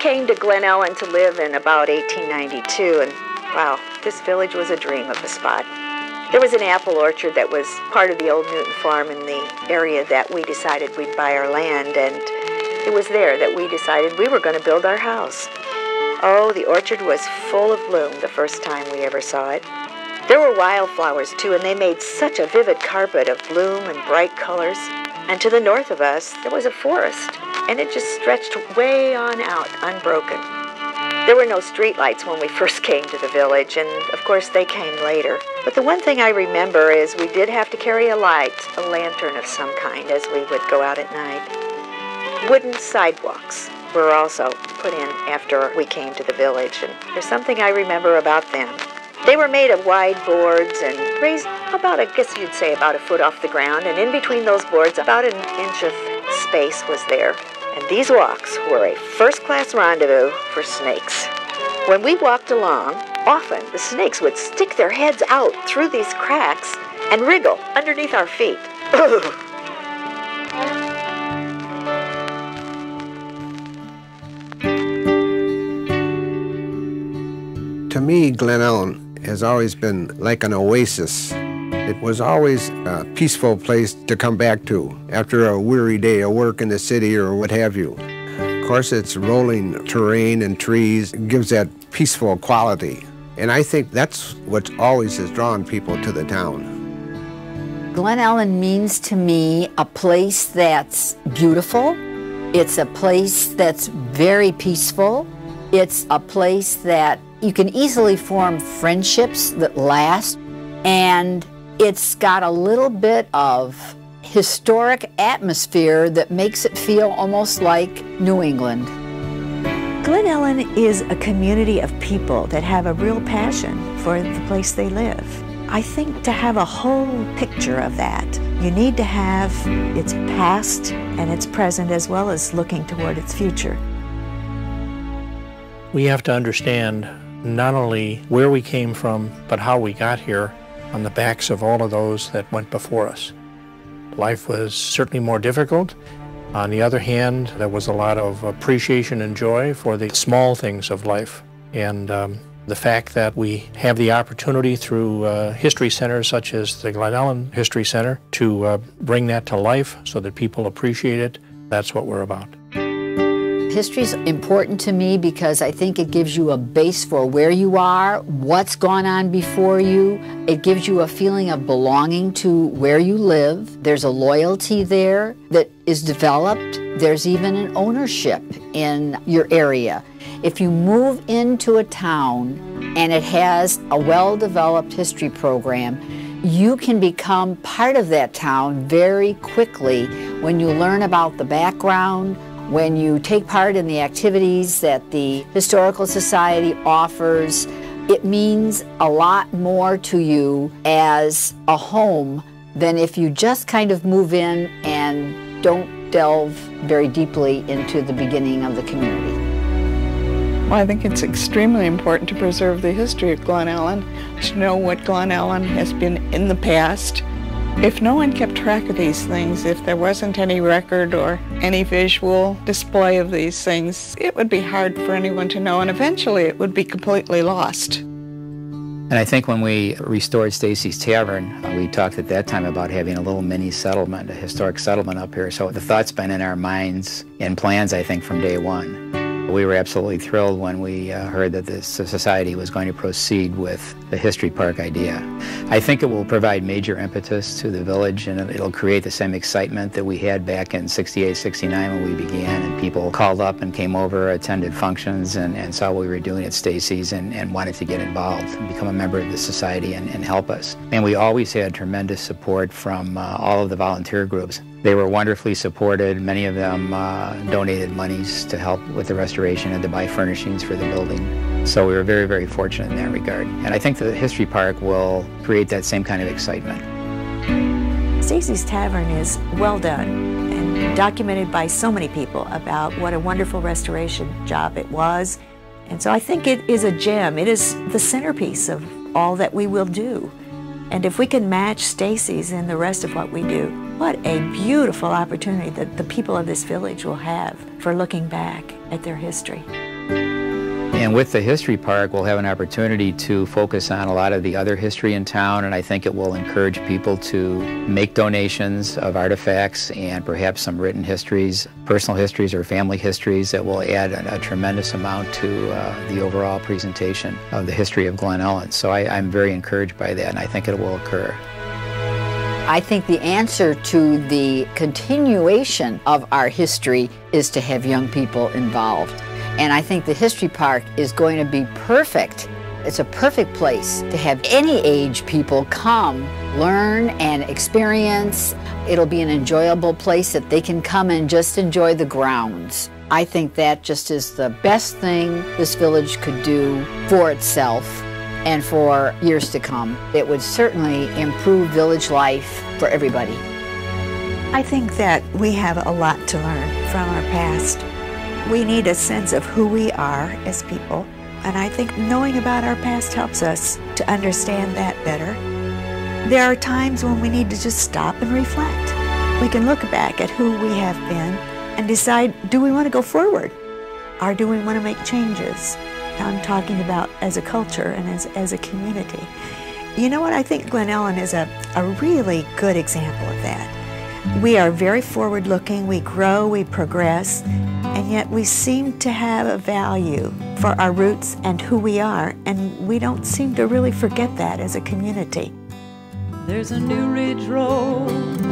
came to Glen Ellyn to live in about 1892, and wow, this village was a dream of a spot. There was an apple orchard that was part of the old Newton farm in the area that we decided we'd buy our land, and it was there that we decided we were going to build our house. Oh, the orchard was full of bloom the first time we ever saw it. There were wildflowers, too, and they made such a vivid carpet of bloom and bright colors. And to the north of us, there was a forest, and it just stretched way on out, unbroken. There were no streetlights when we first came to the village, and of course they came later. But the one thing I remember is we did have to carry a light, a lantern of some kind, as we would go out at night. Wooden sidewalks were also put in after we came to the village, and there's something I remember about them. They were made of wide boards and raised about, I guess you'd say, about a foot off the ground, and in between those boards, about an inch of space was there. And these walks were a first-class rendezvous for snakes. When we walked along, often the snakes would stick their heads out through these cracks and wriggle underneath our feet. To me, Glen Ellyn has always been like an oasis. It was always a peaceful place to come back to after a weary day of work in the city or what have you. Of course, it's rolling terrain and trees. It gives that peaceful quality. And I think that's what always has drawn people to the town. Glen Ellyn means to me a place that's beautiful. It's a place that's very peaceful. It's a place that you can easily form friendships that last, and it's got a little bit of historic atmosphere that makes it feel almost like New England. Glen Ellyn is a community of people that have a real passion for the place they live. I think to have a whole picture of that, you need to have its past and its present as well as looking toward its future. We have to understand not only where we came from, but how we got here on the backs of all of those that went before us. Life was certainly more difficult. On the other hand, there was a lot of appreciation and joy for the small things of life. And the fact that we have the opportunity through history centers such as the Glen Ellyn History Center to bring that to life so that people appreciate it, that's what we're about. History is important to me because I think it gives you a base for where you are, what's gone on before you. It gives you a feeling of belonging to where you live. There's a loyalty there that is developed. There's even an ownership in your area. If you move into a town and it has a well-developed history program, you can become part of that town very quickly when you learn about the background, when you take part in the activities that the Historical Society offers. It means a lot more to you as a home than if you just kind of move in and don't delve very deeply into the beginning of the community. Well, I think it's extremely important to preserve the history of Glen Ellyn, to know what Glen Ellyn has been in the past. If no one kept track of these things, if there wasn't any record or any visual display of these things, it would be hard for anyone to know, and eventually it would be completely lost. And I think when we restored Stacy's Tavern, we talked at that time about having a little mini settlement, a historic settlement up here. So the thought's been in our minds and plans, I think, from day one. We were absolutely thrilled when we heard that the society was going to proceed with the History Park idea. I think it will provide major impetus to the village, and it'll create the same excitement that we had back in '68, '69 when we began, and people called up and came over, attended functions, and saw what we were doing at Stacy's and wanted to get involved and become a member of the society and help us. And we always had tremendous support from all of the volunteer groups. They were wonderfully supported. Many of them donated monies to help with the restoration and to buy furnishings for the building. So we were very, very fortunate in that regard. And I think the History Park will create that same kind of excitement. Stacy's Tavern is well done and documented by so many people about what a wonderful restoration job it was. And so I think it is a gem. It is the centerpiece of all that we will do. And if we can match Stacy's in the rest of what we do, what a beautiful opportunity that the people of this village will have for looking back at their history. And with the History Park, we'll have an opportunity to focus on a lot of the other history in town, and I think it will encourage people to make donations of artifacts and perhaps some written histories, personal histories or family histories that will add a tremendous amount to the overall presentation of the history of Glen Ellyn. So I'm very encouraged by that, and I think it will occur. I think the answer to the continuation of our history is to have young people involved. And I think the History Park is going to be perfect. It's a perfect place to have any age people come, learn and experience. It'll be an enjoyable place that they can come and just enjoy the grounds. I think that just is the best thing this village could do for itself and for years to come. It would certainly improve village life for everybody. I think that we have a lot to learn from our past. We need a sense of who we are as people, and I think knowing about our past helps us to understand that better. There are times when we need to just stop and reflect. We can look back at who we have been and decide, do we want to go forward? Or do we want to make changes? I'm talking about as a culture and as a community. You know what? I think Glen Ellyn is a really good example of that. We are very forward-looking, we grow, we progress, and yet we seem to have a value for our roots and who we are, and we don't seem to really forget that as a community. There's a new ridge road